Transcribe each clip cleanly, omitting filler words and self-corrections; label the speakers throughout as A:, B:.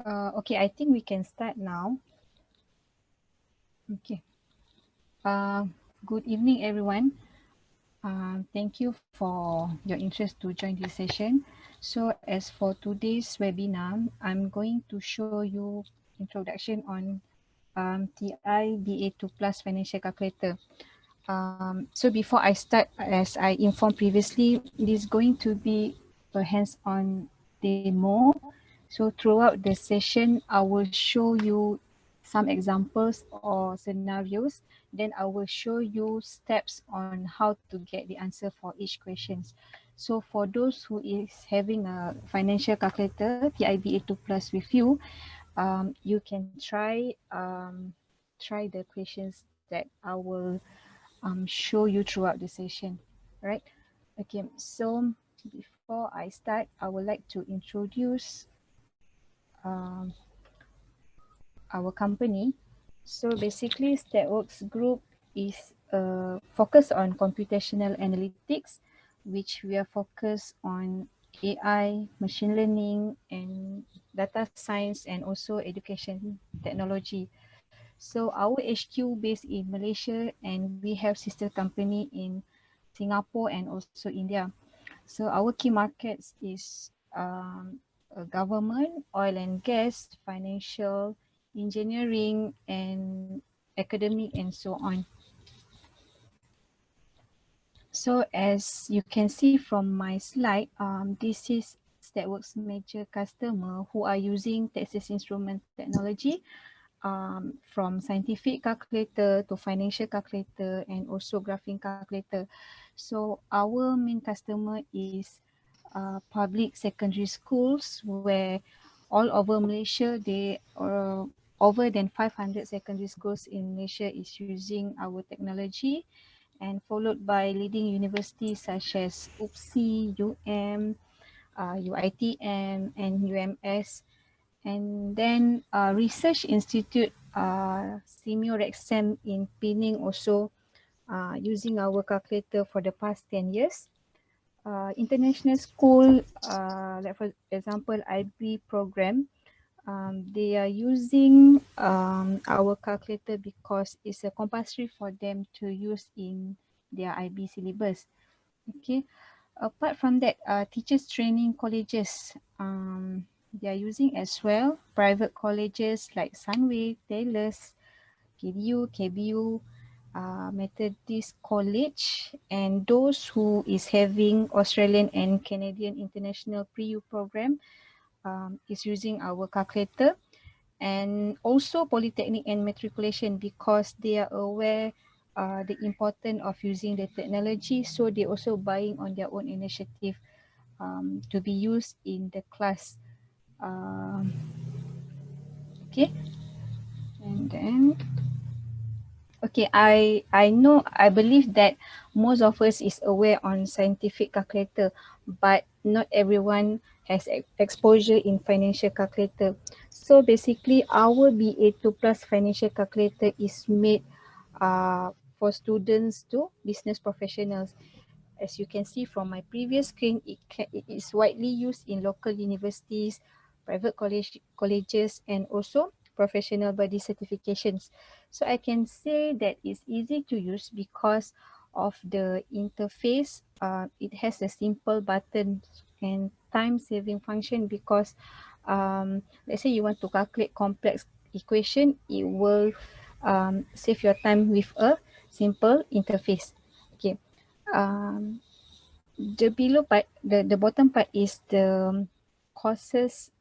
A: Okay, I think we can start now. Okay. Uh, Good evening, everyone. Thank you for your interest to join this session. So as for today's webinar, I'm going to show you introduction on TI BA2 Plus Financial Calculator. So before I start, as I informed previously, this is going to be a hands-on demo. So throughout the session, I will show you some examples or scenarios. Then I will show you steps on how to get the answer for each questions. So for those who is having a financial calculator, TIBA2 Plus with you, you can try the questions that I will show you throughout the session, right? Okay, so before I start, I would like to introduce um, our company. So basically, StatWorks Group is focused on computational analytics, which we are focused on AI, machine learning, and data science, and also education technology. So our HQ based in Malaysia, and we have sister company in Singapore and also India. So our key markets is government, oil and gas, financial, engineering, and academic, and so on. So as you can see from my slide, this is StatWorks major customer who are using Texas Instrument technology, from scientific calculator to financial calculator and also graphing calculator. So our main customer is public secondary schools, where all over Malaysia, they are over than 500 secondary schools in Malaysia is using our technology, and followed by leading universities such as UPSI, UITM, and UMS. And then Research Institute, Simio-Rexam in Penang, also using our calculator for the past 10 years. International school, like for example, IB program, they are using our calculator because it's a compulsory for them to use in their IB syllabus. Okay. Apart from that, teachers training colleges, they are using as well. Private colleges like Sunway, Taylor's, KBU, Methodist College, and those who is having Australian and Canadian International Pre-U program is using our calculator. And also Polytechnic and matriculation, because they are aware the importance of using the technology, so they also buying on their own initiative to be used in the class. Um, okay, and then okay, I know, I believe that most of us is aware on scientific calculator, but not everyone has exposure in financial calculator. So basically, our BA2 Plus financial calculator is made for students to business professionals. As you can see from my previous screen, it is widely used in local universities, private colleges, and also professional body certifications. So I can say that it's easy to use because of the interface. It has a simple button and time saving function, because let's say you want to calculate complex equation, it will save your time with a simple interface. Okay. Um, the below part, the bottom part is courses,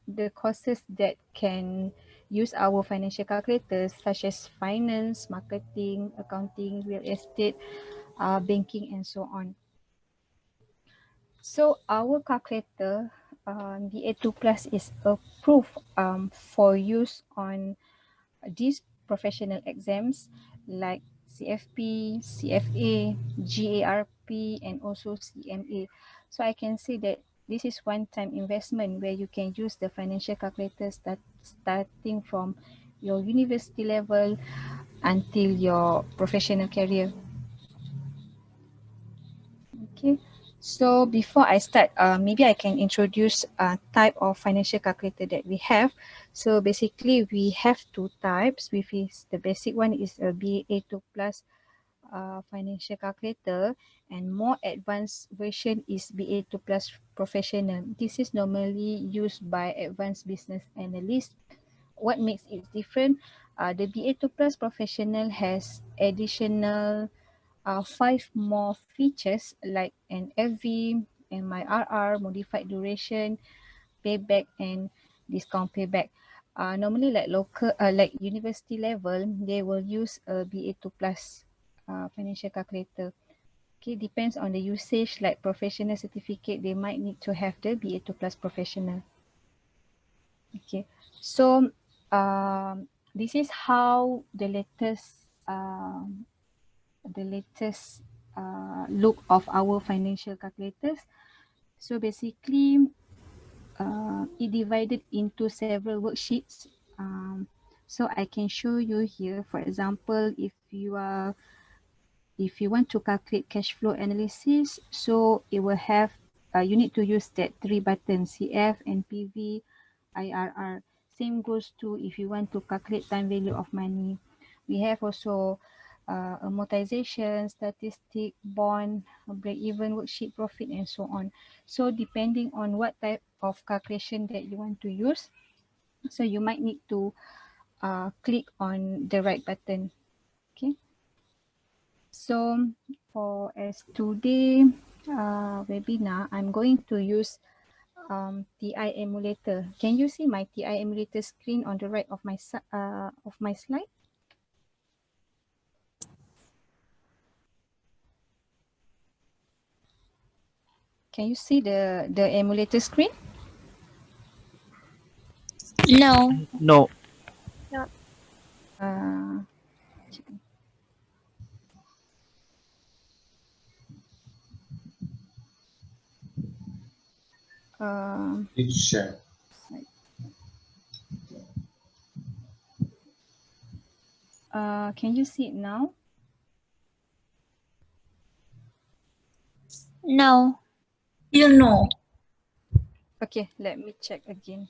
A: the courses that can use our financial calculators, such as finance, marketing, accounting, real estate, banking, and so on. So our calculator, BA2 Plus, is approved for use on these professional exams like CFP, CFA, GARP, and also CMA. So I can say that this is one-time investment where you can use the financial calculator starting from your university level until your professional career. Okay. So before I start, maybe I can introduce type of financial calculator that we have. So basically we have two types, which is the basic one is a BA2 plus financial calculator, and more advanced version is BA2 plus professional. This is normally used by advanced business analysts. What makes it different? The BA2 plus professional has additional 5 more features like an FV, MIRR, modified duration, payback, and discount payback. Normally, like local, like university level, they will use a BA2 plus financial calculator. Okay, depends on the usage. Like professional certificate, they might need to have the BA2 plus professional. Okay, so this is how the latest look of our financial calculators. So basically, it divided into several worksheets. So I can show you here. For example, if you want to calculate cash flow analysis, so it will have you need to use that 3 buttons: CF, NPV, IRR. Same goes to if you want to calculate time value of money. We have also amortization, statistic, bond, break-even, worksheet, profit, and so on. So depending on what type of calculation that you want to use, so you might need to click on the right button. Okay. So for as today webinar, I'm going to use TI emulator. Can you see my TI emulator screen on the right of my slide? Can you see the emulator screen?
B: No.
C: No.
A: Uh,
D: Please share.
A: can you see it now?
B: No.
E: You know.
A: Okay, let me check again.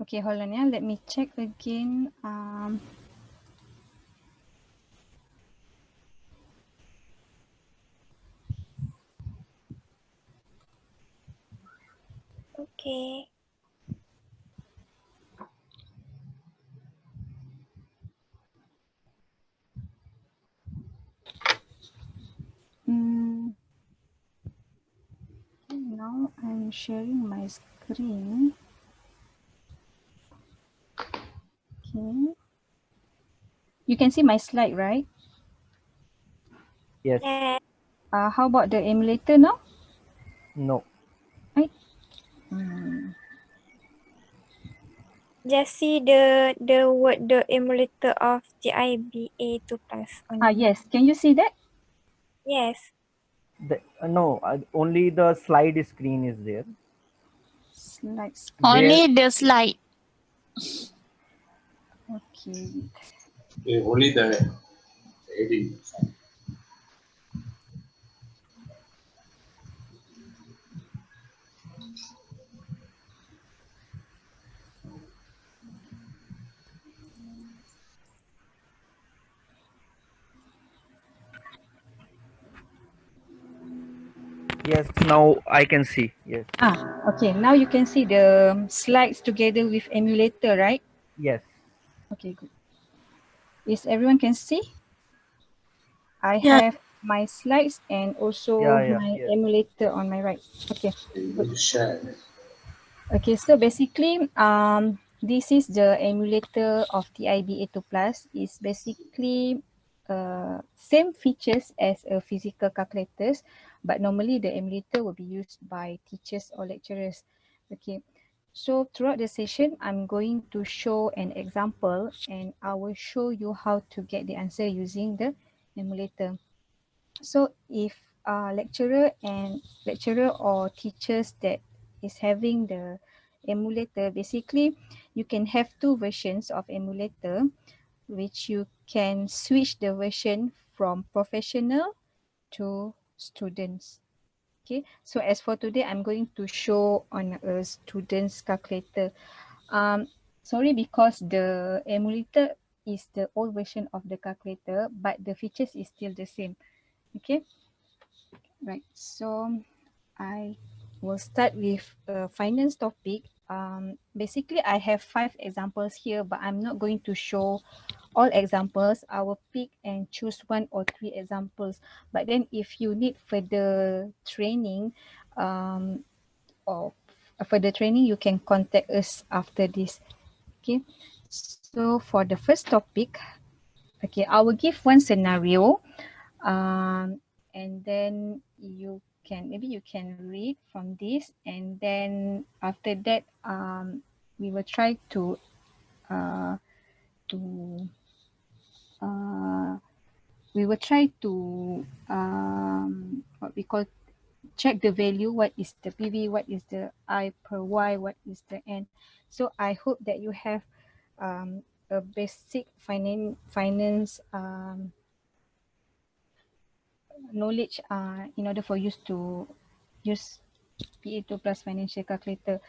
A: Okay, hold on, yeah. Let me check again.
B: Okay.
A: Now I'm sharing my screen. Okay. You can see my slide, right?
C: Yes.
B: Yeah.
A: How about the emulator now?
C: No.
A: Right.
B: Just see the emulator of TIBA 2 plus only.
A: Yes. Can you see that?
B: Yes.
C: No. Only the slide screen is there.
A: Slides.
C: There.
B: Only the slide.
A: Okay.
D: Only the heading.
C: Yes. Now I can see. Yes.
A: Okay. Now you can see the slides together with emulator, right?
C: Yes.
A: Okay, good. Is everyone can see? I
E: Yeah.
A: have my slides and also
C: Yeah.
A: my
C: Yes.
A: emulator on my right. Okay.
D: Good share.
A: Okay, so basically, this is the emulator of TIBA2 Plus. It's basically same features as a physical calculators, but normally the emulator will be used by teachers or lecturers. Okay, So throughout the session, I'm going to show an example and I will show you how to get the answer using the emulator. So if lecturer or teachers that is having the emulator, basically you can have two versions of emulator, which you can switch the version from professional to students. Okay, so as for today, I'm going to show on a student's calculator. Sorry, because the emulator is the old version of the calculator, but the features is still the same. Okay, right. So I will start with a finance topic. Basically, I have 5 examples here, but I'm not going to show all examples. I will pick and choose 1 or 3 examples. But then if you need further training, or further training, you can contact us after this. Okay. So for the first topic, okay, I will give one scenario, and then maybe you can read from this, and then after that, we will try to uh, to uh, we will try to what we call check the value, what is the PV, what is the I per Y, what is the N. So I hope that you have a basic finance knowledge in order for you to use PA2 plus financial calculator.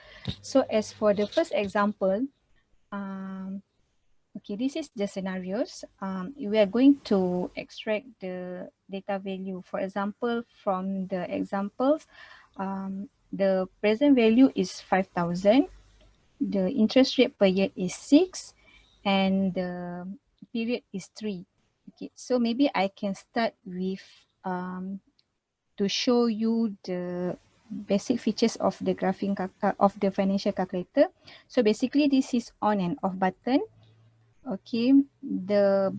A: So as for the first example, okay, this is the scenarios. We are going to extract the data value. For example, from the examples, the present value is 5,000. The interest rate per year is 6 and the period is 3. Okay, so maybe I can start with to show you the basic features of the of the financial calculator. So basically this is on and off button. Okay, the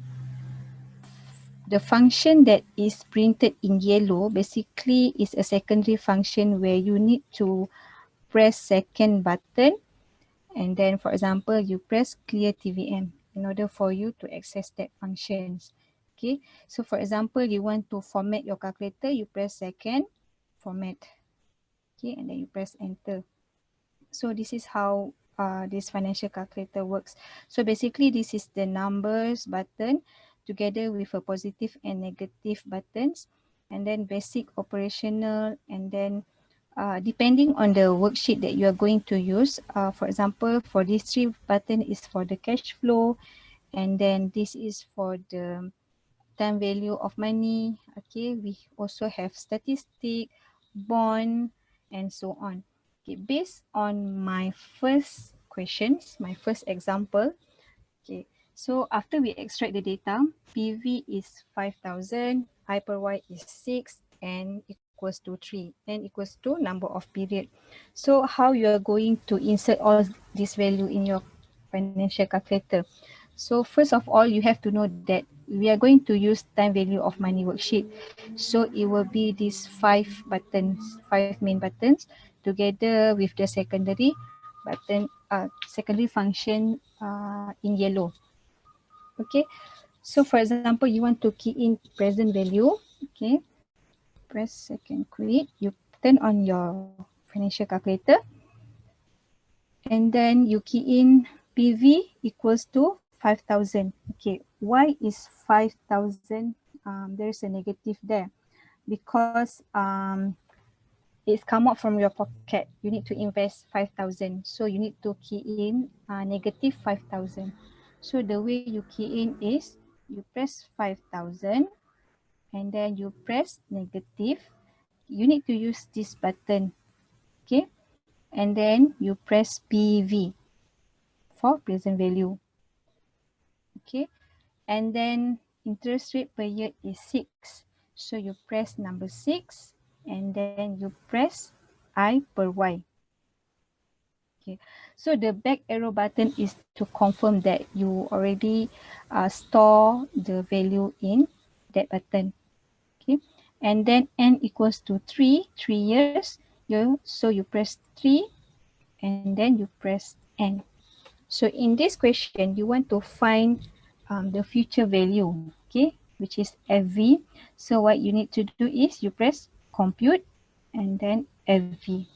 A: function that is printed in yellow basically is a secondary function where you need to press second button, and then for example you press clear TVM in order for you to access that functions. Okay, so for example you want to format your calculator, you press second format. Okay, and then you press enter. So this is how this financial calculator works. So basically this is the numbers button together with a positive and negative buttons, and then basic operational, and then depending on the worksheet that you are going to use. For example, for these 3 button is for the cash flow, and then this is for the time value of money. Okay, we also have statistic, bond, and so on. Okay, based on my first questions, my first example. Okay, so after we extract the data, PV is 5,000, I per Y is 6, and equals to 3, and equals to number of period. So how you are going to insert all this value in your financial calculator? So first of all, you have to know that we are going to use time value of money worksheet. So it will be these 5 buttons, 5 main buttons together with the secondary button, secondary function in yellow. Okay, so for example, you want to key in present value. Okay, press second quit, you turn on your financial calculator, and then you key in PV equals to 5,000. Okay, why is 5,000? There's a negative there because it's come out from your pocket. You need to invest 5,000. So you need to key in negative 5,000. So the way you key in is you press 5,000 and then you press negative. You need to use this button. Okay. And then you press PV for present value. Okay. And then interest rate per year is 6. So you press number 6 and then you press I per Y. Okay, so the back arrow button is to confirm that you already store the value in that button. Okay, and then N equals to 3 years. So you press 3 and then you press N. So in this question, you want to find the future value, okay, which is FV. So what you need to do is you press compute and then FV.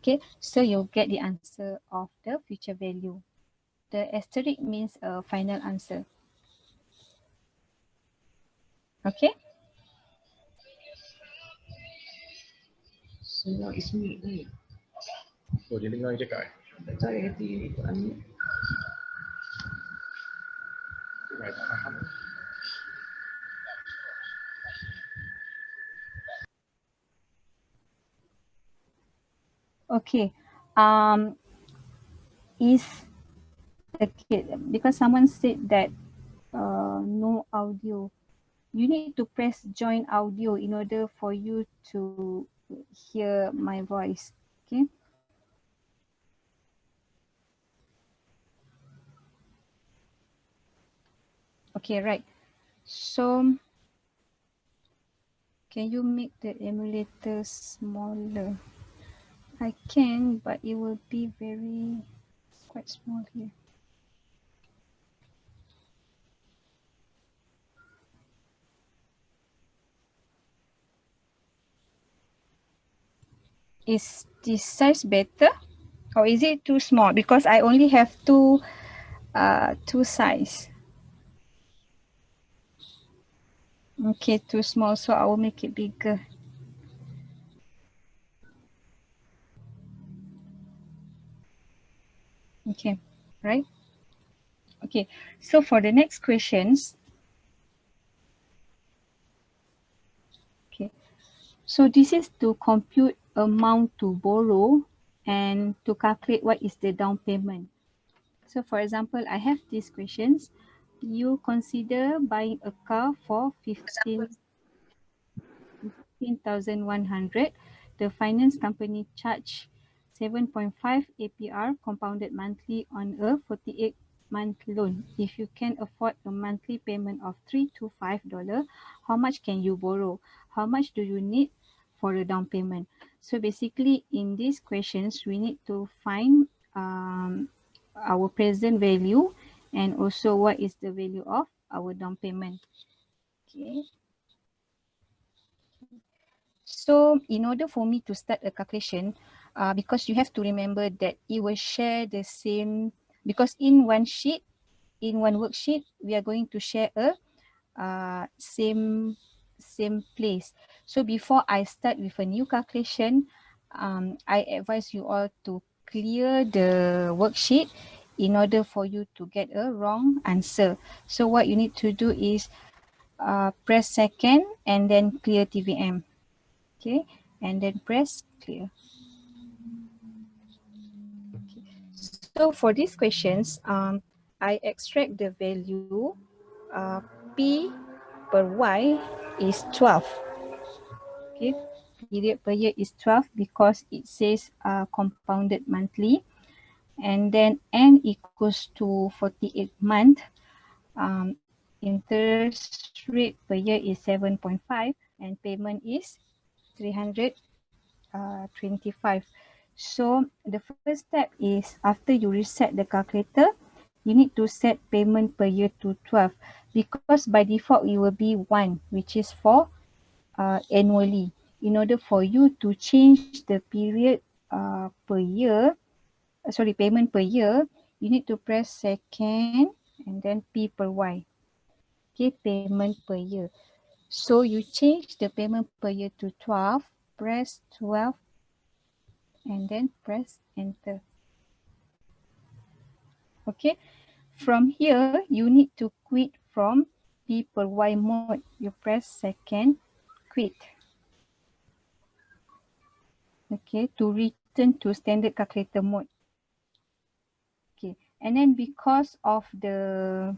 A: Okay, so you'll get the answer of the future value. The asterisk means a final answer. Okay.
E: Senang Ismi ni.
F: Oh, dia dengar je cakap.
E: Tak tahu hati Ani.
F: Dengar tak faham.
A: Okay. Is okay because someone said that no audio. You need to press join audio in order for you to hear my voice. Okay. Okay, right. So can you make the emulator smaller? I can, but it will be quite small here. Is this size better or is it too small? Because I only have two size. Okay, too small, so I will make it bigger. Okay, right? Okay, so for the next questions, okay, so this is to compute amount to borrow and to calculate what is the down payment. So for example, I have these questions. You consider buying a car for 15,100. The finance company charge 7.5 APR compounded monthly on a 48-month loan. If you can afford a monthly payment of $3 to $5, how much can you borrow? How much do you need for a down payment? So basically in these questions, we need to find our present value and also what is the value of our down payment. Okay. So in order for me to start a calculation, because you have to remember that it will share the same, because in one worksheet, we are going to share a same place. So before I start with a new calculation, I advise you all to clear the worksheet in order for you to get a wrong answer. So what you need to do is press second and then clear TVM. Okay, and then press clear. Okay. So for these questions, I extract the value P per Y is 12. Okay, period per year is 12 because it says compounded monthly, and then N equals to 48 month. Interest rate per year is 7.5 and payment is 325. So the first step is after you reset the calculator, you need to set payment per year to 12 because by default it will be 1, which is for annually. In order for you to change the period per year, payment per year, you need to press second and then P per Y. Okay, payment per year. So you change the payment per year to 12, press 12 and then press enter. Okay, from here you need to quit from P per Y mode. You press second, quit. Okay, to return to standard calculator mode. Okay, and then because of the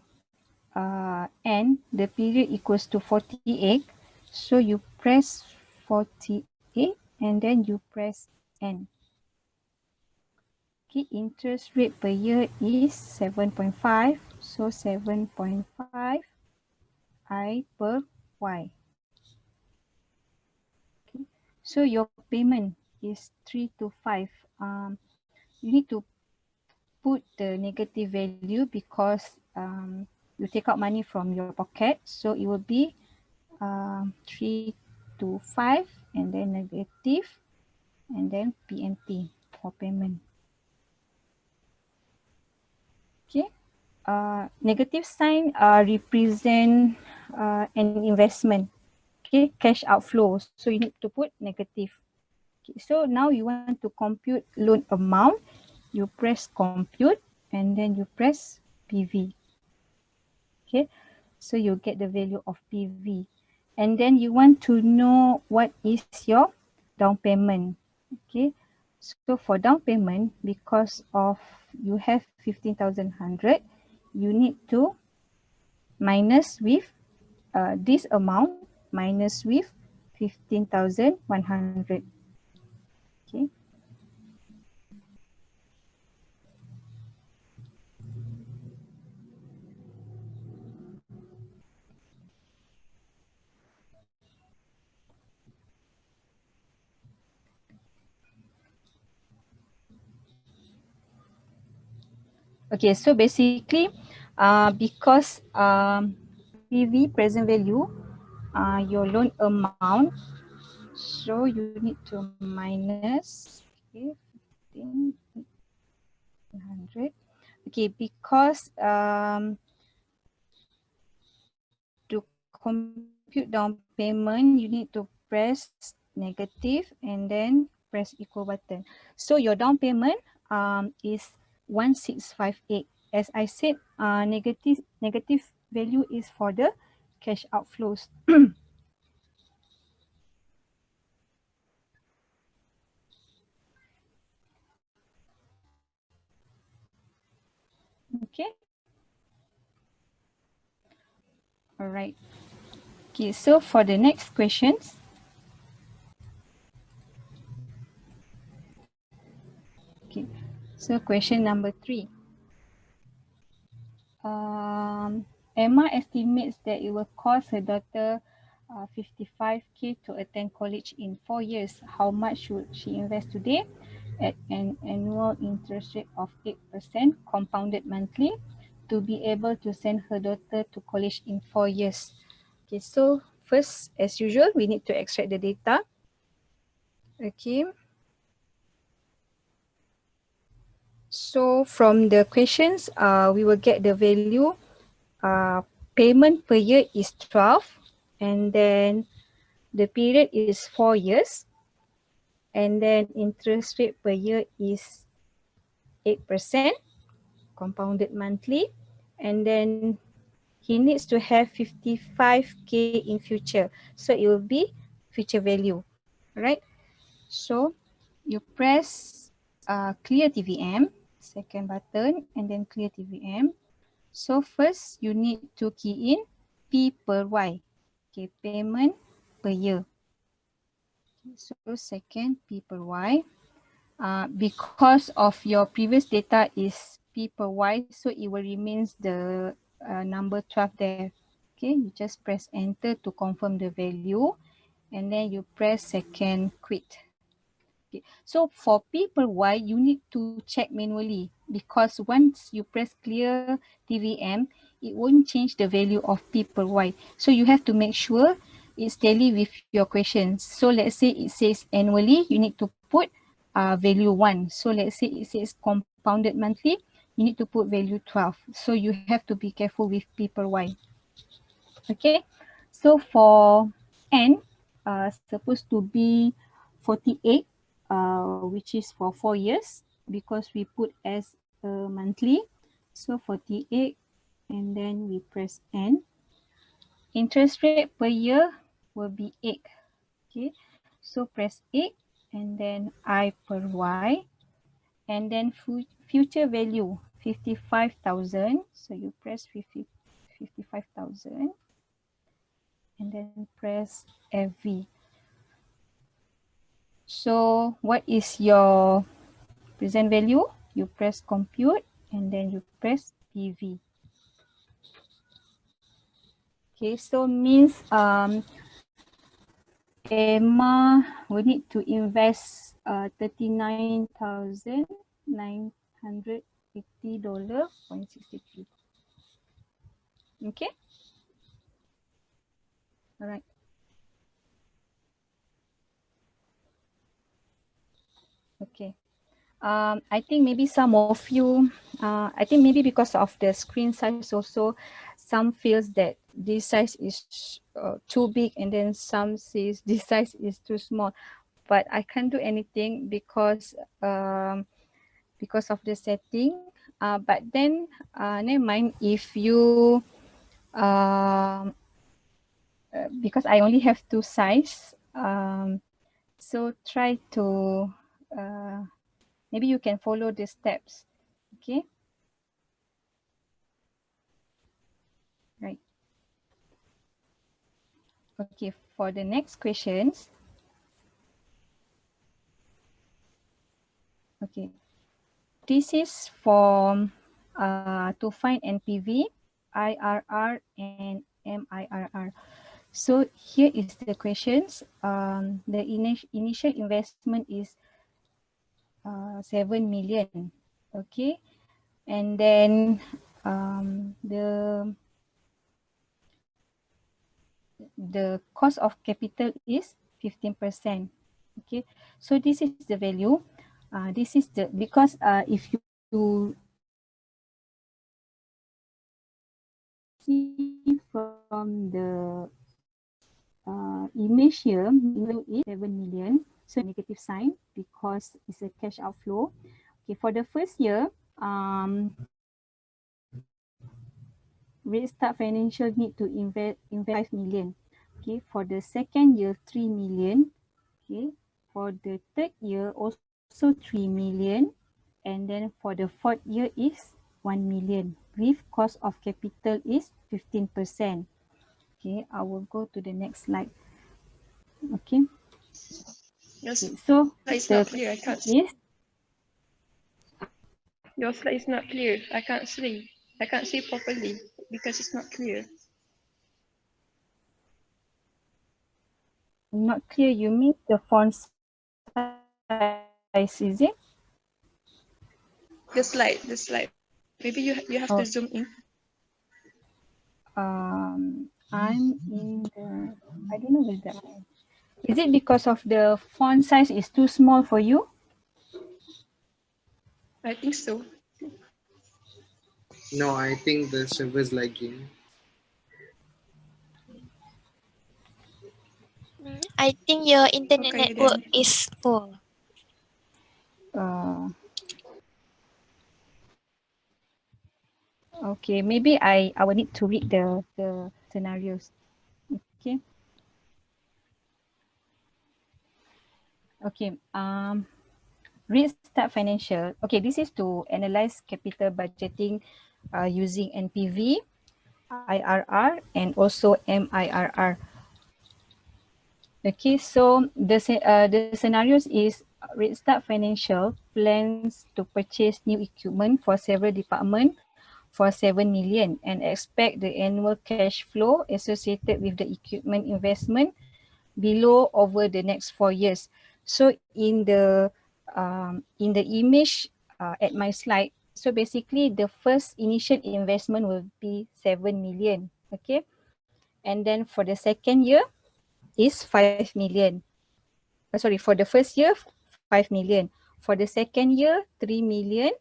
A: N, the period equals to 48, so you press 48 and then you press N. Okay, interest rate per year is 7.5, so 7.5 I per Y. Okay. So your payment is 3 to 5. you need to put the negative value because you take out money from your pocket. So it will be 3 to 5 and then negative and then PNT for payment. Okay. Negative sign represent an investment. Okay, cash outflow. So you need to put negative. Okay, so now you want to compute loan amount. You press compute and then you press PV. Okay, so you get the value of PV. And then you want to know what is your down payment. Okay, so for down payment, because of you have 15,100, you need to minus with this amount minus with 15,100. Okay. Okay, so basically, because PV present value, your loan amount, so you need to minus, okay, 15,100. Okay, because to compute down payment, you need to press negative and then press equal button. So your down payment is 1658. As I said, negative value is for the cash outflows. Okay. All right. Okay, so for the next questions. Okay, so question number 3. Emma estimates that it will cost her daughter 55K to attend college in 4 years. How much should she invest today at an annual interest rate of 8% compounded monthly to be able to send her daughter to college in 4 years? Okay, so first, as usual, we need to extract the data. Okay. So from the questions, we will get the value. Payment per year is 12, and then the period is 4 years, and then interest rate per year is 8% compounded monthly, and then he needs to have 55K in future, so it will be future value, right? So you press clear TVM, second button, and then clear TVM. So first you need to key in P per Y, okay, payment per year. So second P per Y. Because of your previous data is P per Y, so it will remains the number 12 there. Okay, you just press enter to confirm the value, and then you press second quit. Okay. So for P per Y, you need to check manually because once you press clear TVM, it won't change the value of P per Y. So you have to make sure it's tally with your questions. So let's say it says annually, you need to put value 1. So let's say it says compounded monthly, you need to put value 12. So you have to be careful with P per Y. Okay, so for N, supposed to be 48, which is for 4 years because we put as monthly. So 48, and then we press N. Interest rate per year will be 8. Okay, so press 8 and then I per Y, and then future value 55,000. So you press 55,000. And then press FV. So what is your present value? You press compute and then you press PV. Okay, so means Emma will need to invest 39,000 $980.63. Okay. All right. Okay. I think maybe some of you, I think maybe because of the screen size also, some feels that this size is too big, and then some says this size is too small. But I can't do anything because of the setting. But then never mind if you because I only have two size. So try to maybe you can follow the steps. Okay. Right. Okay, for the next questions. Okay. This is for to find NPV, IRR, and MIRR. So here is the questions. The initial investment is 7 million. Okay. And then the cost of capital is 15%. Okay, so this is the value. This is the, because if you see from the image here, is 7 million. So negative sign because it's a cash outflow. Okay, for the first year, Restart Financial need to invest 5 million. Okay, for the second year, 3 million. Okay, for the third year, also 3 million. And then for the fourth year is 1 million with cost of capital is 15%. Okay, I will go to the next slide. Okay.
G: Yes.
A: Okay, so
G: It's
A: the
G: not clear. I can't see.
A: is
G: Your slide is not clear. I can't see. I can't see properly because it's not clear.
A: not clear. You mean the font size, is it?
G: The slide. Maybe you have
A: Oh.
G: to zoom in.
A: I'm in the, I don't know whether is it because of the font size is too small for you?
G: I think so.
H: No, I think the server is lagging.
B: I think your internet
G: Okay,
B: network
G: then.
B: is poor.
A: Okay, maybe I will need to read the scenarios. Okay. Okay. Restart Financial. Okay, this is to analyze capital budgeting using NPV, IRR, and also MIRR. Okay, so the scenarios is Restart Financial plans to purchase new equipment for several departments for 7 million and expect the annual cash flow associated with the equipment investment below over the next 4 years. So in the image at my slide, so basically the first initial investment will be 7 million. Okay, and then for the second year is 5 million. Sorry, for the first year 5 million. For the second year 3 million.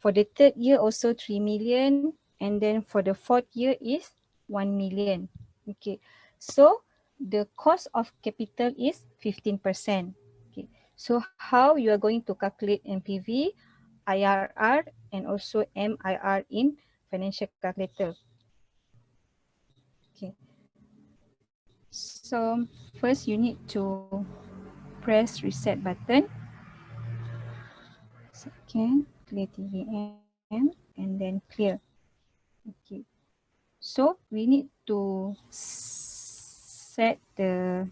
A: For the third year also 3 million, and then for the fourth year is 1 million. Okay, so the cost of capital is 15%. Okay, so how you are going to calculate NPV, IRR, and also MIR in financial calculator? Okay, so first you need to press reset button. Second, clear TVM, and then clear. Okay, so we need to set the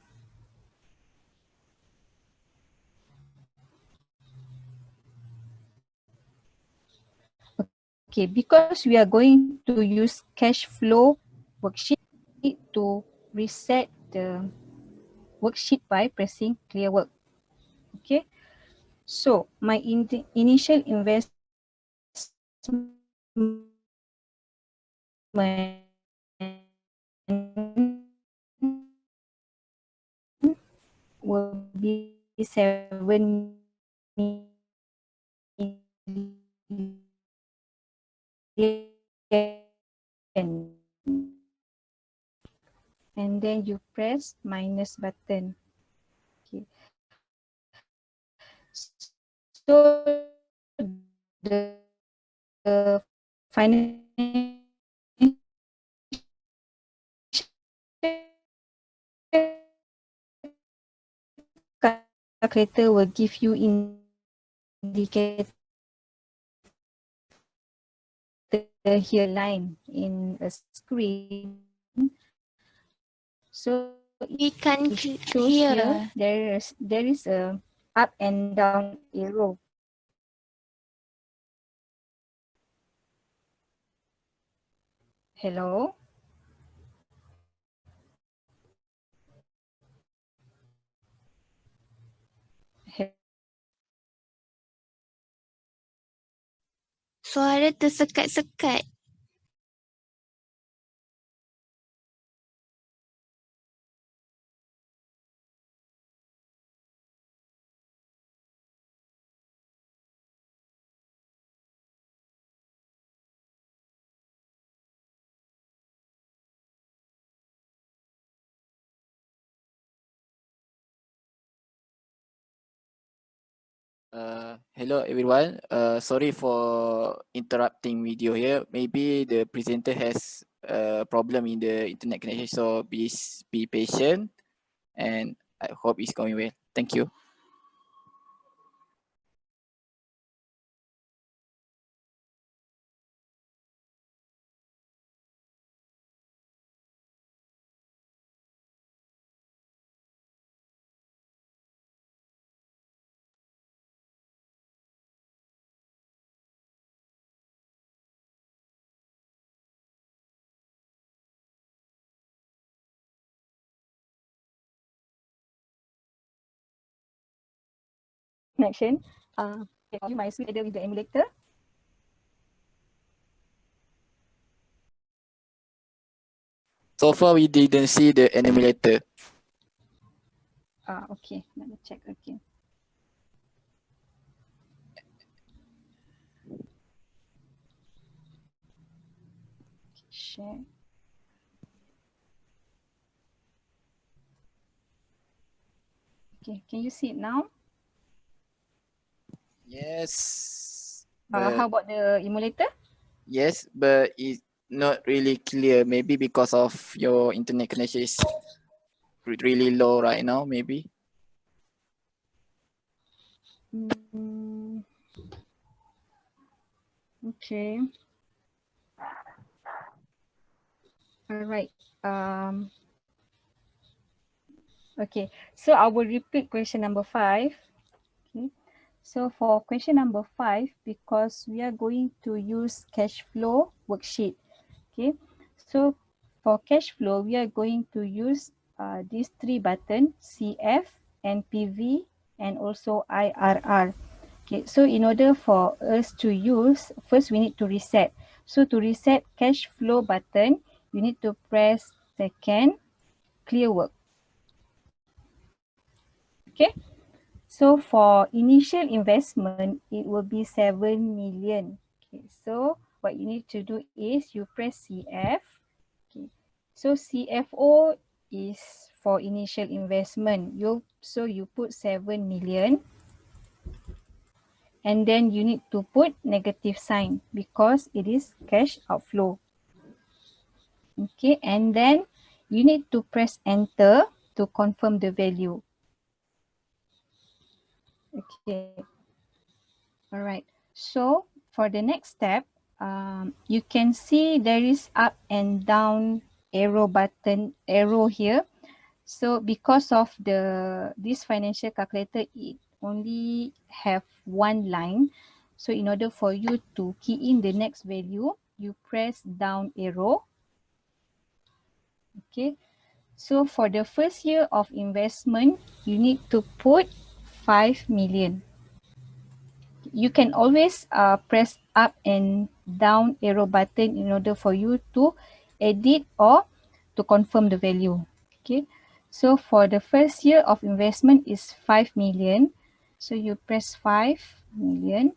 A: okay, because we are going to use cash flow worksheet, we need to reset the worksheet by pressing clear work. Okay, So my initial investment will be 7 million. And then you press minus button. Okay. So the financial calculator will give you indicator here line in a screen. So
B: We can't
A: it shows
B: hear.
A: here there is a up and down arrow. Hello.
B: Suara tersekat-sekat.
I: Hello everyone. Sorry for interrupting video here. Maybe the presenter has a problem in the internet connection, so please be patient and I hope it's going well. Thank you.
A: Connection. You might see together with the emulator.
I: So far we didn't see the emulator.
A: Okay, let me check again. Share. Okay, can you see it now?
I: Yes.
A: How about the emulator?
I: Yes, but it's not really clear. Maybe because of your internet connection is really low right now, maybe.
A: Okay. All right. Okay. So I will repeat question number 5. Okay. So for question number 5, because we are going to use cash flow worksheet. Okay. So for cash flow, we are going to use these 3 buttons, CF, NPV, and also IRR. Okay, so in order for us to use, first we need to reset. So to reset cash flow button, you need to press second, clear work. Okay, so for initial investment, it will be 7 million. Okay, so what you need to do is you press CF. Okay, so CFO is for initial investment. So you put 7 million. And then you need to put negative sign because it is cash outflow. Okay, and then you need to press enter to confirm the value. Okay, all right. So for the next step, you can see there is up and down arrow here. So because of this financial calculator, it only have one line. So in order for you to key in the next value, you press down arrow. Okay. So for the first year of investment, you need to put 5 million. You can always press up and down arrow button in order for you to edit or to confirm the value. Okay, so for the first year of investment is 5 million. So you press 5 million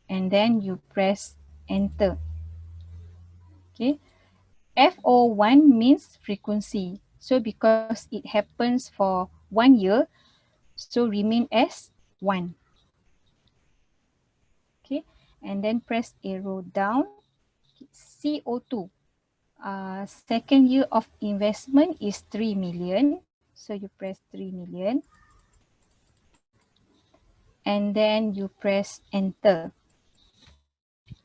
A: and then you press enter. Okay, FO1 means frequency. So because it happens for 1 year, so remain as 1. Okay, and then press arrow down. CO2. Second year of investment is 3 million. So you press 3 million. And then you press enter.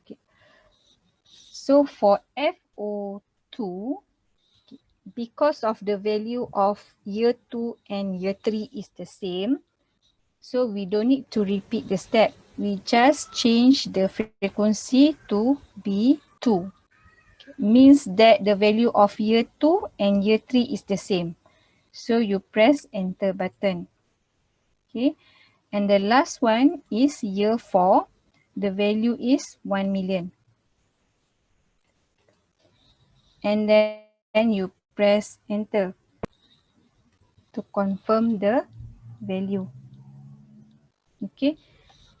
A: Okay. So for FO2, because of the value of year 2 and year 3 is the same, so we don't need to repeat the step. We just change the frequency to be 2. Means that the value of year 2 and year 3 is the same. So you press enter button. Okay. And the last one is year 4. The value is 1 million. And then you press enter to confirm the value. Okay.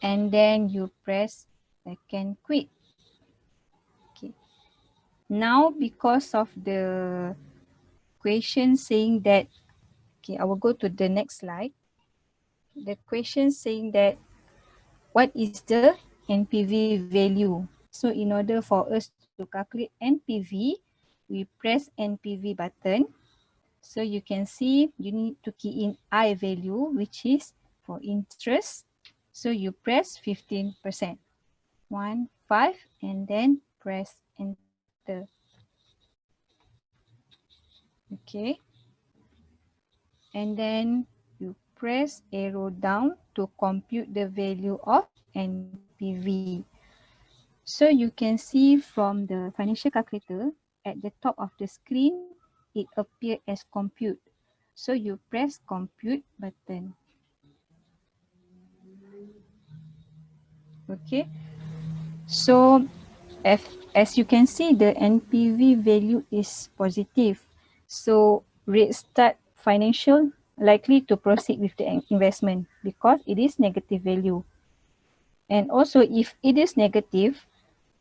A: And then you press I can quit. Okay. Now because of the question saying that, okay, I will go to the next slide. The question saying that what is the NPV value? So in order for us to calculate NPV, we press NPV button. So you can see you need to key in I value, which is for interest. So you press 15%. 1, 5, and then press enter. Okay. And then you press arrow down to compute the value of NPV. So you can see from the financial calculator at the top of the screen, it appeared as compute. So you press compute button. Okay. So as you can see, the NPV value is positive. So Redstart Financial likely to proceed with the investment because it is negative value. And also if it is negative,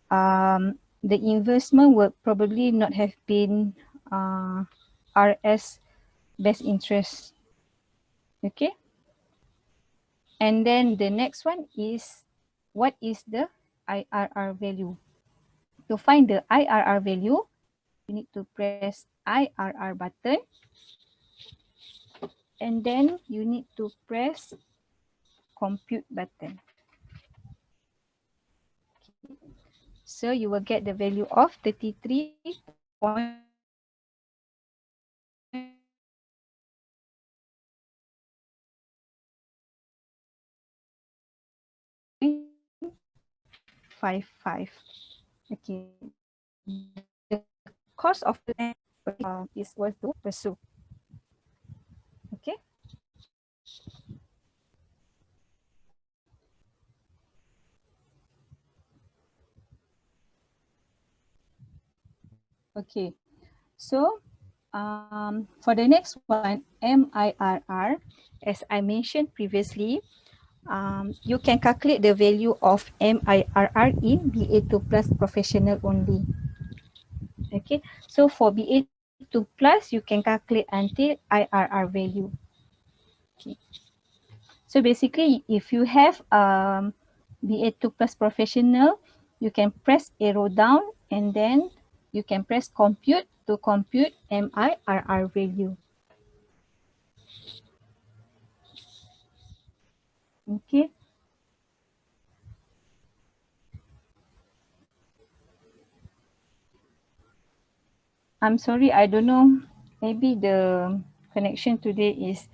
A: the investment will probably not have been RS best interest. Okay. And then the next one is what is the IRR value? To find the IRR value, you need to press IRR button. And then you need to press compute button. So you will get the value of 33.55. Okay. The cost of the land is worth to pursue. Okay. Okay. So for the next one, MIRR, as I mentioned previously, you can calculate the value of MIRR in BA2 Plus Professional only. Okay, so for BA2 Plus, you can calculate until IRR value. Okay, so basically, if you have BA2 Plus Professional, you can press arrow down and then you can press compute to compute MIRR value. Okay. I'm sorry, I don't know. Maybe the connection today is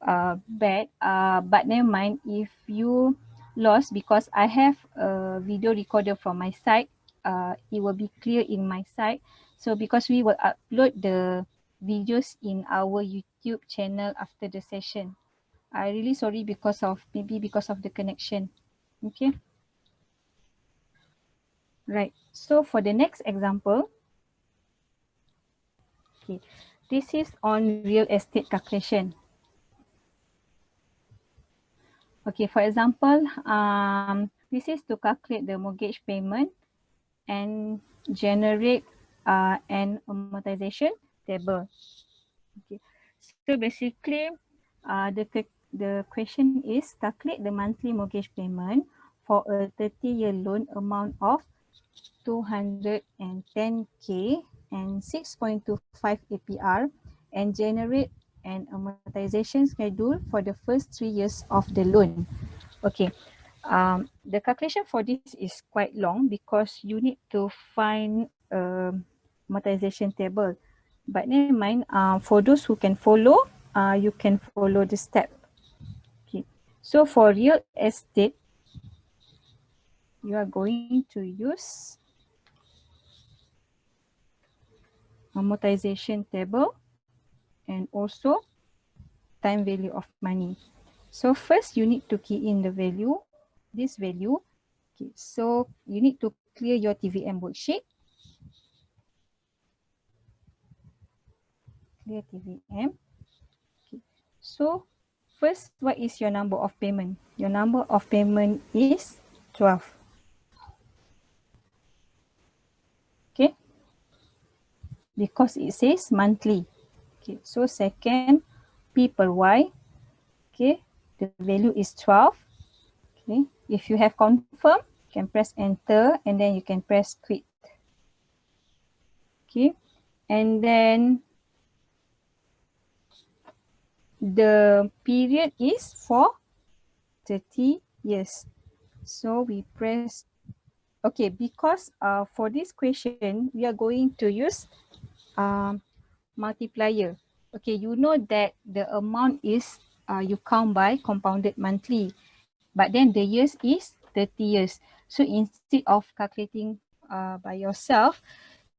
A: bad. But never mind. If you lost, because I have a video recorder from my side, it will be clear in my side. So because we will upload the videos in our YouTube channel after the session. I really sorry because of the connection. Okay. Right. So for the next example, okay, this is on real estate calculation. Okay, for example, this is to calculate the mortgage payment and generate an amortization table. Okay, so basically, the question is calculate the monthly mortgage payment for a 30-year loan amount of 210K and 6.25 APR and generate an amortization schedule for the first 3 years of the loan. Okay, the calculation for this is quite long because you need to find amortization table. But never mind, for those who can follow, you can follow the step. Okay, so for real estate, you are going to use amortization table and also time value of money. So first you need to key in the value, this value. Okay, so you need to clear your TVM worksheet. Clear TVM. Okay. So first, what is your number of payment? Your number of payment is 12. Okay. Because it says monthly. Okay. So second, P per Y. Okay. The value is 12. Okay. If you have confirmed, you can press enter and then you can press quit. Okay. And then the period is for 30 years. So we press, okay, because for this question, we are going to use multiplier. Okay, you know that the amount is, you count by compounded monthly, but then the years is 30 years. So instead of calculating by yourself,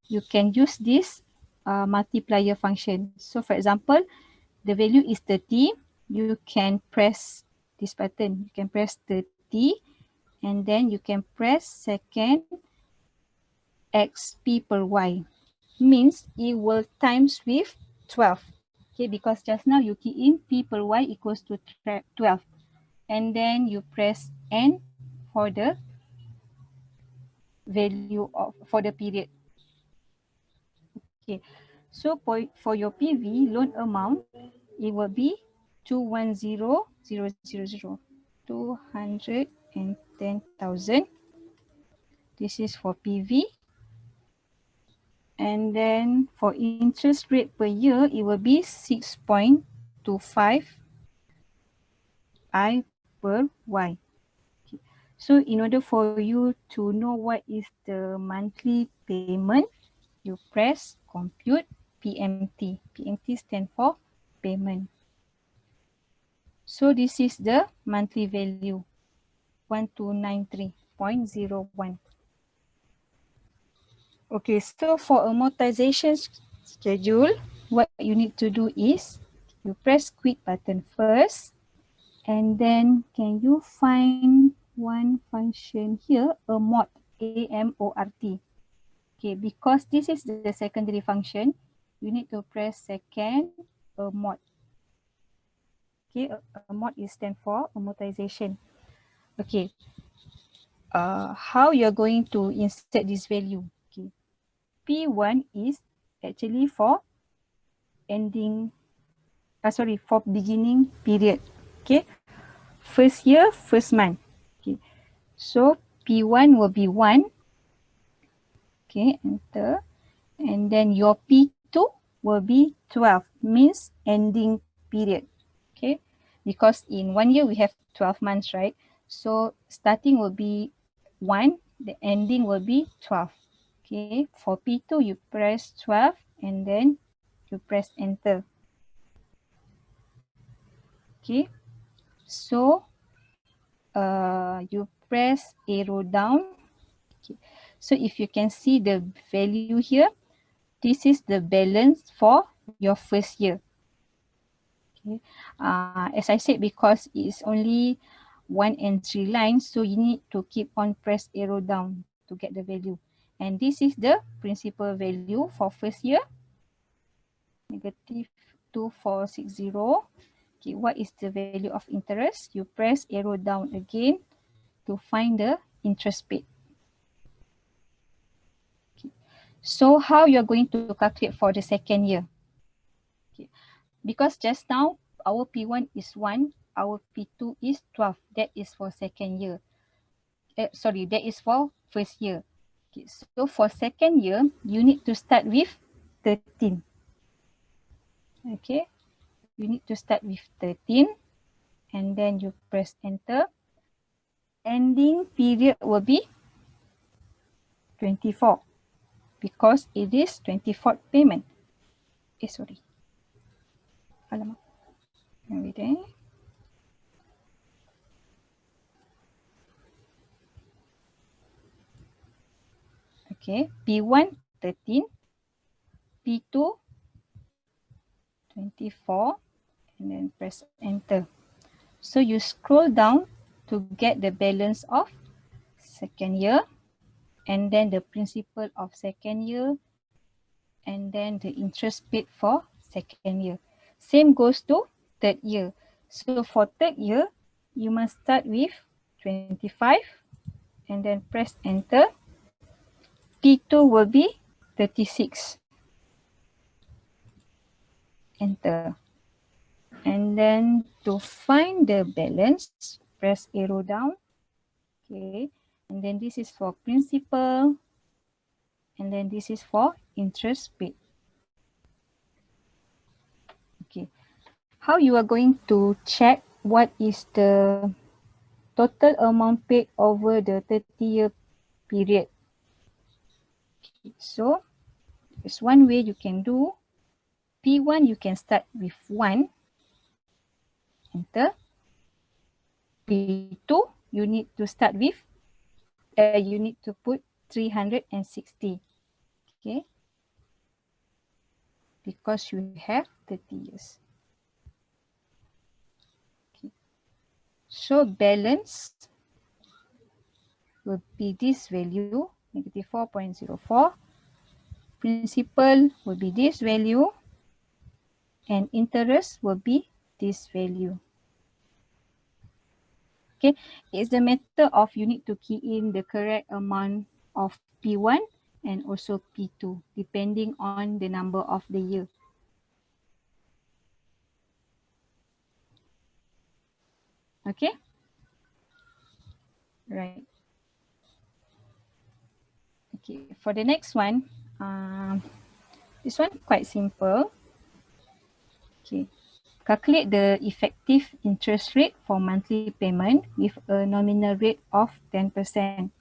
A: you can use this multiplier function. So for example, the value is 30, you can press this button. You can press 30 and then you can press second XP per Y. Means it will times with 12. Okay, because just now you key in P per Y equals to 12. And then you press N for the value of, for the period. Okay, so for your PV loan amount, it will be 210,000. 210,000. This is for PV. And then for interest rate per year, it will be 6.25 I per Y. Okay. So in order for you to know what is the monthly payment, you press compute PMT. PMT stands for payment. So this is the monthly value, 1293.01. Okay, so for amortization schedule, what you need to do is you press quit button first, and then can you find one function here, amort, A-M-O-R-T. Okay, because this is the secondary function, you need to press second amort. Okay, amort is stand for amortization. Okay, how you're going to insert this value? Okay, P1 is actually for ending, for beginning period. Okay, first year, first month. Okay, so P1 will be 1. Okay, enter. And then your P2 will be 12, means ending period. Okay, because in 1 year we have 12 months, right? So starting will be 1, the ending will be 12. Okay, for P2 you press 12 and then you press enter. Okay, so you press arrow down. Okay. So if you can see the value here, this is the balance for your first year. Okay. As I said, because it's only 1 and 3 lines, so you need to keep on press arrow down to get the value. And this is the principal value for first year, negative 2460. Okay, what is the value of interest? You press arrow down again to find the interest paid. Okay. So how you're going to calculate for the second year? Okay. Because just now our P1 is 1, our P2 is 12. That is for second year. Sorry, that is for first year. Okay, so for second year, you need to start with 13. Okay, you need to start with 13 and then you press enter. Ending period will be 24 because it is 24th payment. Sorry. Alamak. Wait there. Okay, P1 13, P2 24, and then press enter. So you scroll down to get the balance of second year, and then the principal of second year, and then the interest paid for second year. Same goes to third year. So for third year, you must start with 25 and then press enter. P2 will be 36. Enter. And then to find the balance, press arrow down. Okay. And then this is for principal. And then this is for interest paid. Okay. How you are going to check what is the total amount paid over the 30-year period? Okay. So there's one way you can do. P1 you can start with 1. Enter. P2 you need to start with, you need to put 360. Okay. Because you have 30 years. Okay. So balance will be this value, negative 4.04. Principal will be this value. And interest will be this value. Okay, it's the matter of you need to key in the correct amount of P1 and also P2 depending on the number of the year. Okay, right. Okay, for the next one, this one quite simple. Okay, calculate the effective interest rate for monthly payment with a nominal rate of 10%.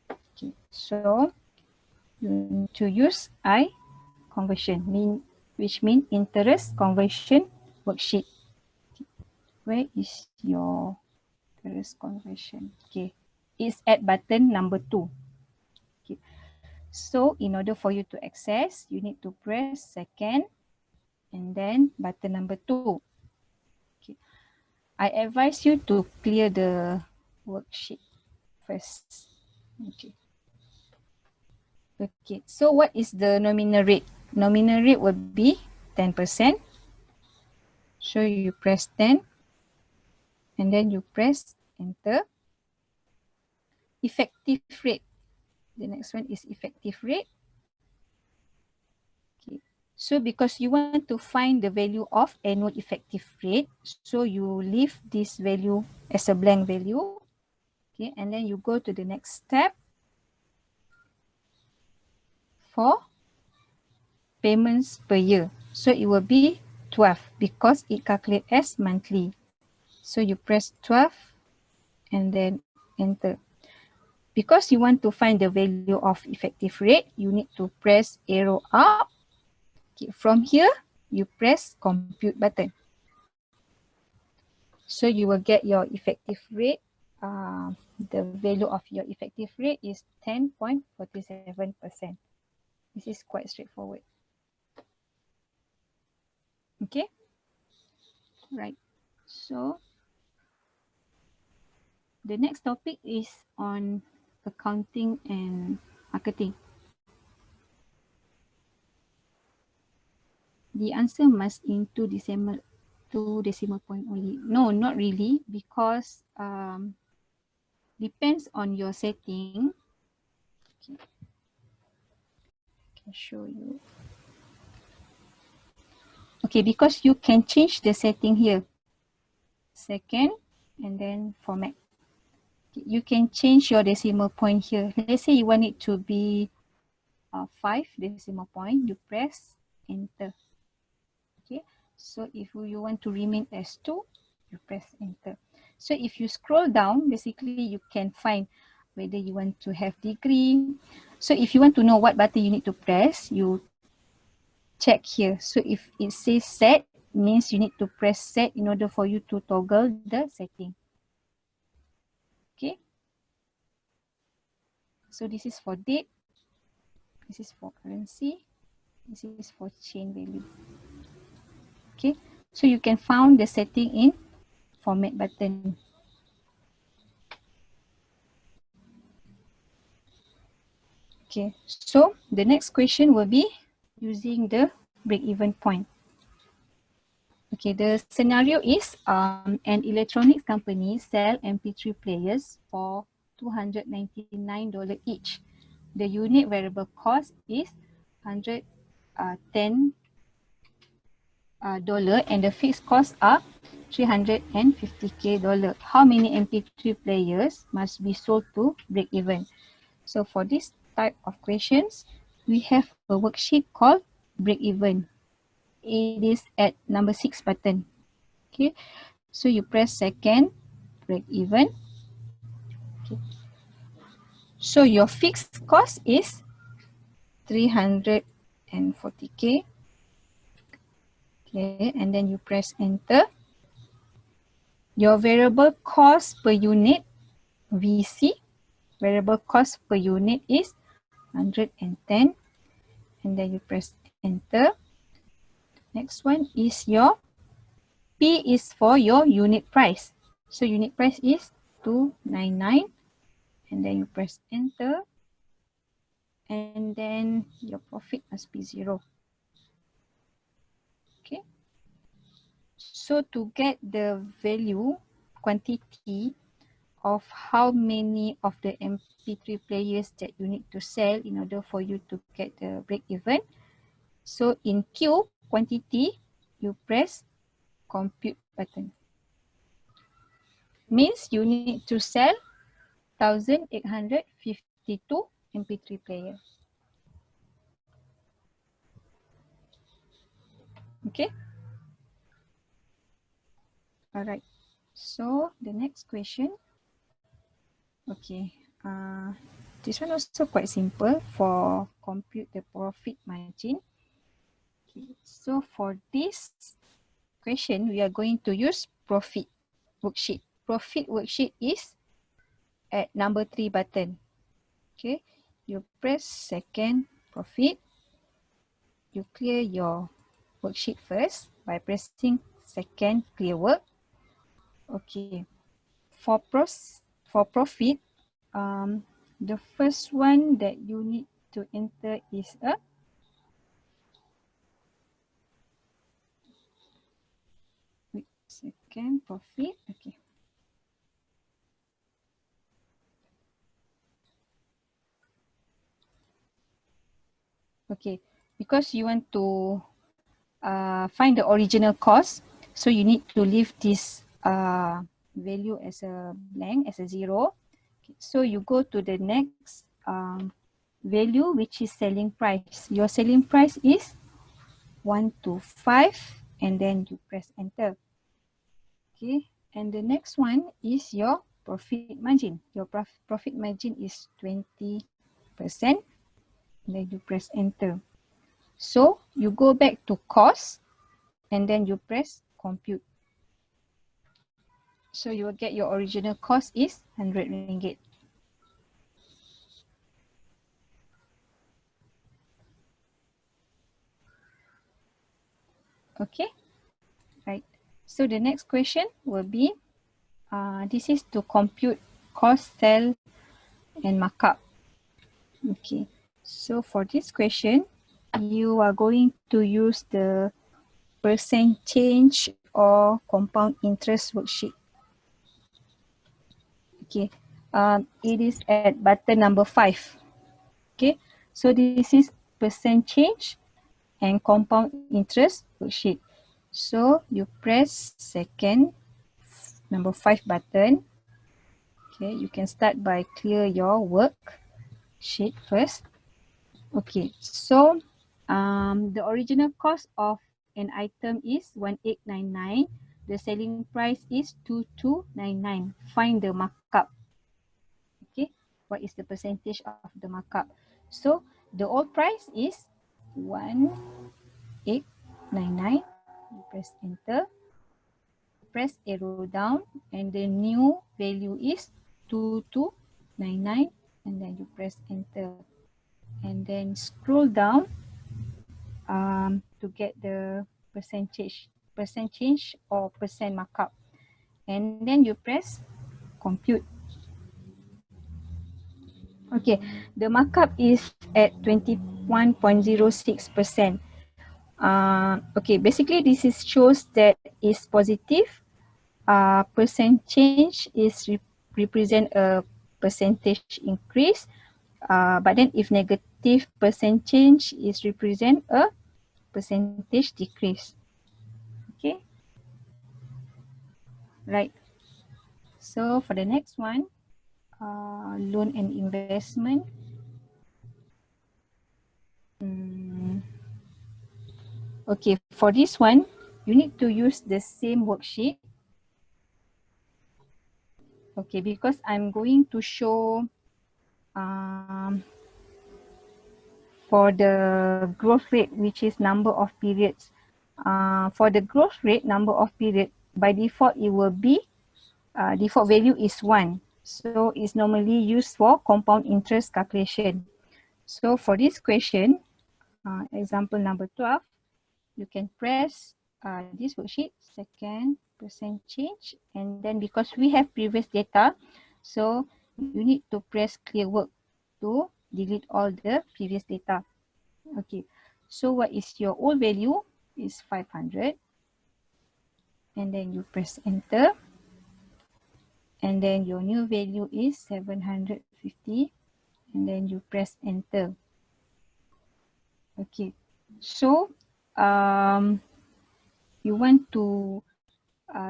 A: Okay, so you need to use I conversion, which means interest conversion worksheet. Okay. Where is your interest conversion? Okay, it's at button number 2. Okay, so in order for you to access, you need to press second and then button number 2. Okay, I advise you to clear the worksheet first. Okay. Okay, so what is the nominal rate? Nominal rate will be 10%. So you press 10 and then you press enter. Effective rate. The next one is effective rate. Okay. So because you want to find the value of annual effective rate, so you leave this value as a blank value. Okay, and then you go to the next step for payments per year. So it will be 12 because it calculates as monthly. So you press 12 and then enter. Because you want to find the value of effective rate, you need to press arrow up. Okay, from here, you press compute button. So you will get your effective rate. The value of your effective rate is 10.47%. This is quite straightforward. Okay, right. So the next topic is on accounting and marketing. The answer must in two decimal point only. No, not really, because depends on your setting. Okay, I can show you. Okay, because you can change the setting here. Second, and then format. You can change your decimal point here. Let's say you want it to be 5 decimal point, you press enter. Okay, so if you want to remain as 2, you press enter. So if you scroll down, basically you can find whether you want to have degree. So if you want to know what button you need to press, you check here. So if it says set, means you need to press set in order for you to toggle the setting. Okay. So this is for date, this is for currency, this is for chain value. Okay, so you can find the setting in format button. Okay, so the next question will be using the break-even point. Okay, the scenario is an electronics company sell MP3 players for $299 each. The unit variable cost is $110 and the fixed costs are $350K. How many MP3 players must be sold to break even? So for this type of questions, we have a worksheet called break even. It is at number 6 button. Okay, so you press second, break even. Okay. So your fixed cost is 340K. Okay, and then you press enter. Your variable cost per unit, VC, variable cost per unit is 110, and then you press enter. Next one is your P is for your unit price. So unit price is 299, and then you press enter, and then your profit must be 0. Okay. So to get the value, quantity of how many of the MP3 players that you need to sell in order for you to get the break even. So in Q, quantity, you press compute button. Means you need to sell 1,852 MP3 players. Okay. Alright. So the next question. Okay. This one also quite simple for compute the profit margin. Okay. So for this question, we are going to use profit worksheet. Profit worksheet is at number 3 button. Okay. You press second profit. You clear your worksheet first by pressing second clear work. Okay. For profit, the first one that you need to enter is a second profit. Okay. Okay, because you want to find the original cost, so you need to leave this value as a blank, as a 0. Okay, so you go to the next value, which is selling price. Your selling price is 125, and then you press enter. Okay, and the next one is your profit margin. Your profit margin is 20%, and then you press enter. So you go back to cost, and then you press compute. So you will get your original cost is 100 ringgit. Okay, So the next question will be, this is to compute cost, sell, and markup. Okay, so for this question, you are going to use the percent change or compound interest worksheet. Okay, it is at button number 5. Okay, so this is percent change and compound interest worksheet. So you press second number 5 button. Okay, you can start by clear your worksheet first. Okay, so the original cost of an item is 1899. The selling price is 2299. Find the markup. Okay, what is the percentage of the markup? So the old price is 1899. You press enter. Press arrow down, and the new value is 2299, and then you press enter. And then scroll down to get the percentage or percent markup, and then you press compute. Okay, the markup is at 21.06%. Okay, basically this is shows that is positive. Percent change is represent a percentage increase, but then if negative percent change is represent a percentage decrease. Okay, right. So for the next one, loan and investment. Okay, for this one, you need to use the same worksheet. Okay, because I'm going to show for the growth rate, which is number of periods. For the growth rate, number of period, by default it will be, default value is 1. So it's normally used for compound interest calculation. So for this question, example number 12, you can press this worksheet, second percent change, and then because we have previous data, so you need to press clear work to delete all the previous data. Okay, so what is your old value is 500, and then you press enter, and then your new value is 750, and then you press enter. Okay, so you want to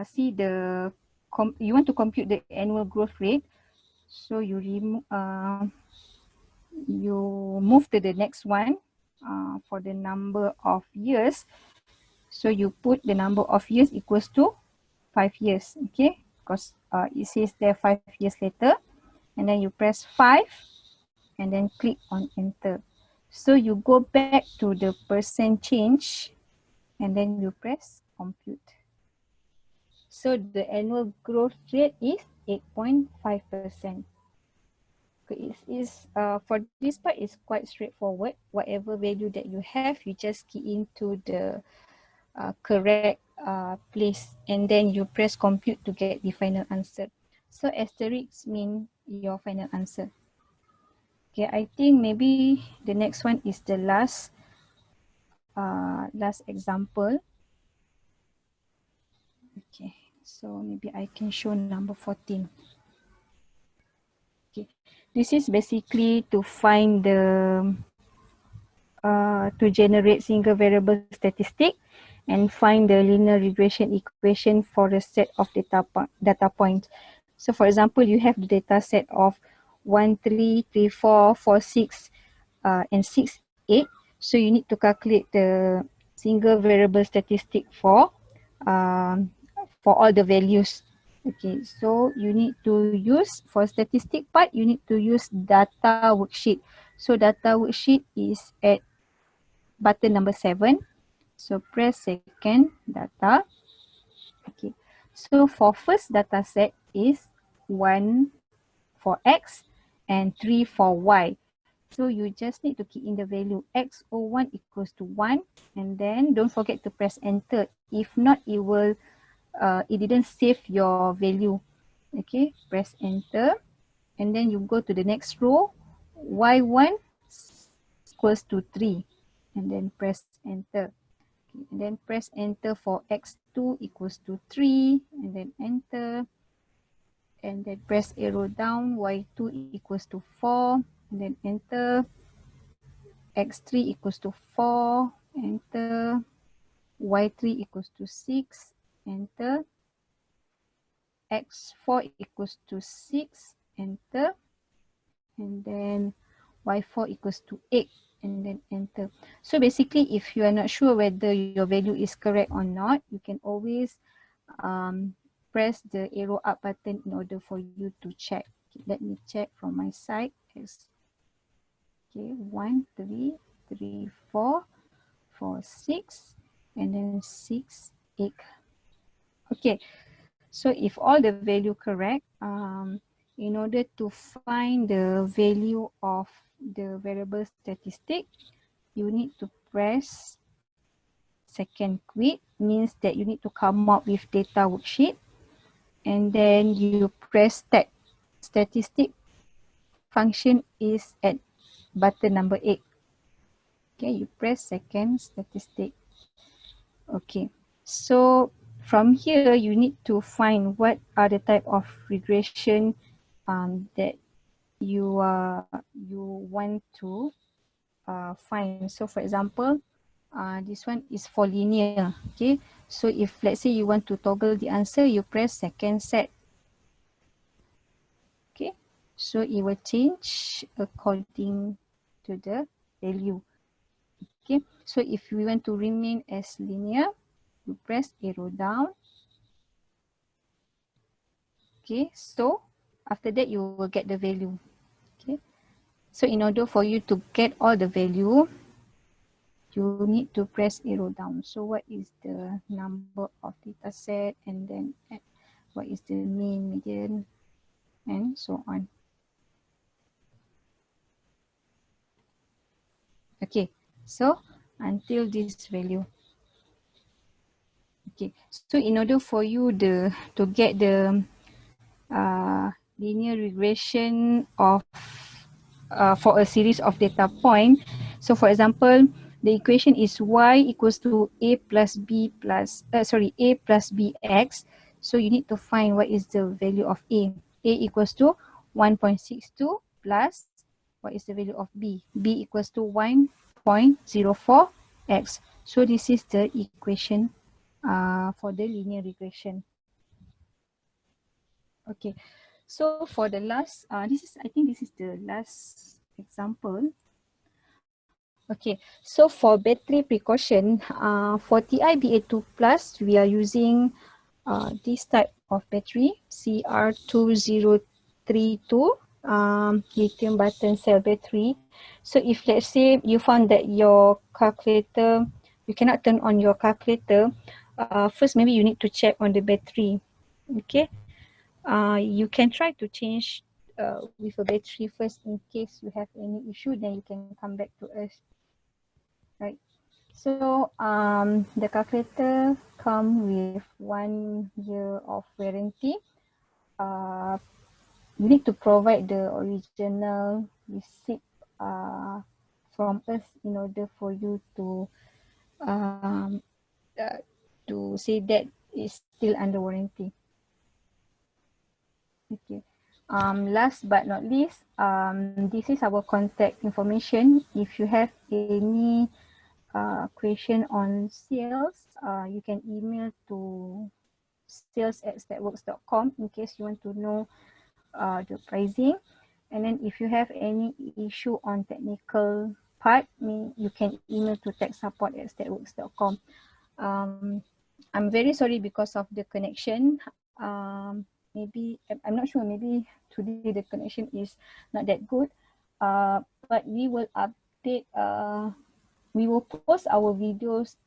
A: see the you want to compute the annual growth rate, so you move to the next one for the number of years. So you put the number of years equals to 5 years, okay, because it says there 5 years later, and then you press 5 and then click on enter. So you go back to the percent change and then you press compute. So the annual growth rate is 8.5%. Okay, for this part is quite straightforward. Whatever value that you have, you just key into the correct place, and then you press compute to get the final answer. So asterisk means your final answer. Okay, I think maybe the next one is the last example. Okay, so maybe I can show number 14. Okay, this is basically to find the to generate single variable statistic and find the linear regression equation for a set of data points. So for example, you have the data set of 1, 3, 3, 4, 4, 6, and 6, 8. So you need to calculate the single variable statistic for all the values. Okay, so you need to use, for statistic part, you need to use data worksheet. So data worksheet is at button number 7. So press second data. Okay, so for first data set is 1 for X and 3 for Y. So you just need to key in the value X01 equals to 1, and then don't forget to press enter. If not, it will it didn't save your value. Okay, press enter, and then you go to the next row. Y1 equals to 3, and then press enter. Okay, and then press enter for x2 equals to 3, and then enter, and then press arrow down, y2 equals to 4, and then enter, x3 equals to 4, enter, y3 equals to 6, enter, x4 equals to 6, enter, and then y4 equals to 8, and then enter. So basically, if you are not sure whether your value is correct or not, you can always press the arrow up button in order for you to check. Okay, let me check from my side. Okay, 1, 3, 3, 4, 4, 6, and then 6, 8. Okay, so if all the value correct, in order to find the value of the variable statistic, you need to press second quit, means that you need to come up with data worksheet, and then you press tab. Statistic function is at button number 8. Okay, you press second statistic. Okay, so from here you need to find what are the type of regression that you want to find. So for example, this one is for linear. Okay, so if let's say you want to toggle the answer, you press second set. Okay, so it will change according to the value. Okay, so if we want to remain as linear, you press arrow down. Okay, so after that you will get the value. Okay, so in order for you to get all the value, you need to press arrow down. So what is the number of data set, and then what is the mean, median, and so on. Okay, so until this value. Okay, so in order for you to get the linear regression of for a series of data point. So for example, the equation is y equals to a plus b plus a plus bx. So you need to find what is the value of a. A equals to 1.62 plus what is the value of b. B equals to 1.04x. So this is the equation for the linear regression. Okay, so for the last, I think this is the last example. Okay, so for battery precaution, for TI-BA2 plus, we are using this type of battery, CR2032, lithium button cell battery. So if let's say you found that your calculator, you cannot turn on your calculator, first maybe you need to check on the battery. Okay, you can try to change with a battery first in case you have any issue, then you can come back to us. Right. So the calculator come with 1 year of warranty. You need to provide the original receipt from us in order for you to say that it's still under warranty. Okay. Last but not least, this is our contact information. If you have any question on sales, you can email to sales@statworks.com in case you want to know the pricing. And then if you have any issue on technical part, you can email to techsupport@statworks.com. I'm very sorry because of the connection. Maybe I'm not sure, maybe today the connection is not that good, but we will update, we will post our videos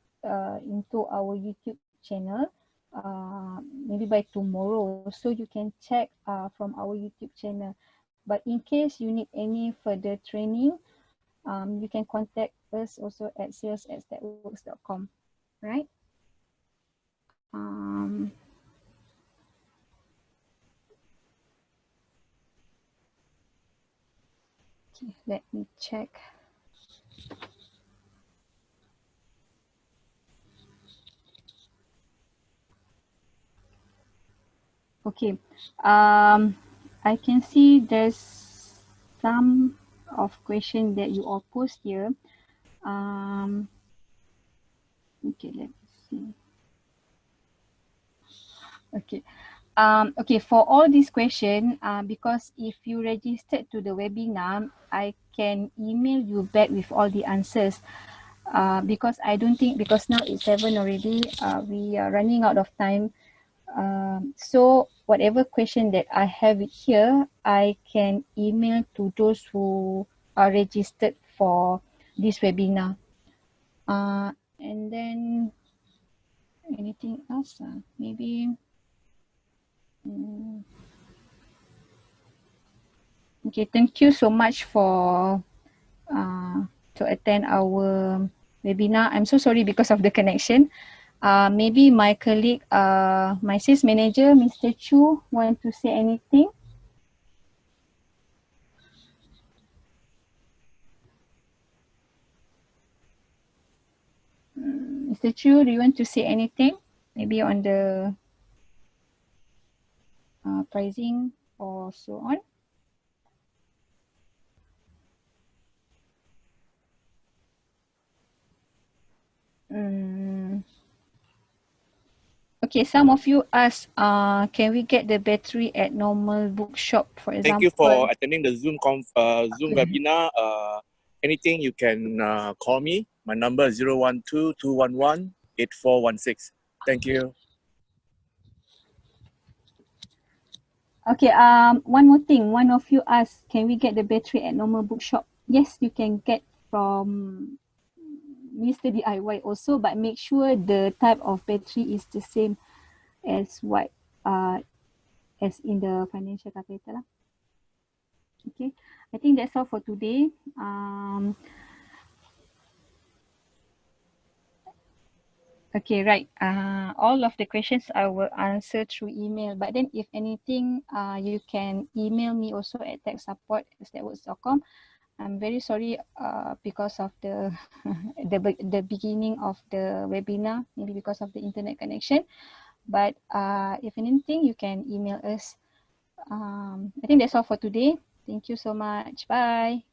A: into our YouTube channel maybe by tomorrow, so you can check from our YouTube channel. But in case you need any further training, you can contact us also at sales@statworks.com, right? Okay, let me check. Okay, I can see there's some of question that you all post here. Okay, let me see. Okay. Okay, for all these questions, because if you registered to the webinar, I can email you back with all the answers. Because I don't think, because now it's 7 already, we are running out of time. So whatever question that I have it here, I can email to those who are registered for this webinar. And then anything else? Maybe. Okay, thank you so much for to attend our webinar. I'm so sorry because of the connection. Maybe my colleague, my sales manager, Mr. Chu, want to say anything? Mr. Chu, do you want to say anything? Maybe on the pricing or so on? Okay, some of you asked, can we get the battery at normal bookshop, for example?
F: Thank you for attending the Zoom webinar. Anything you can call me. My number is 012-211-8416. Thank you.
A: Okay, one more thing. One of you asked, can we get the battery at normal bookshop? Yes, you can get from Mr. DIY also, but make sure the type of battery is the same as what as in the financial calculator. Okay, I think that's all for today. Okay, right. All of the questions I will answer through email, but then if anything, you can email me also at techsupport@statworks.com. I'm very sorry because of the the beginning of the webinar, maybe because of the internet connection. But if anything, you can email us. I think that's all for today. Thank you so much. Bye.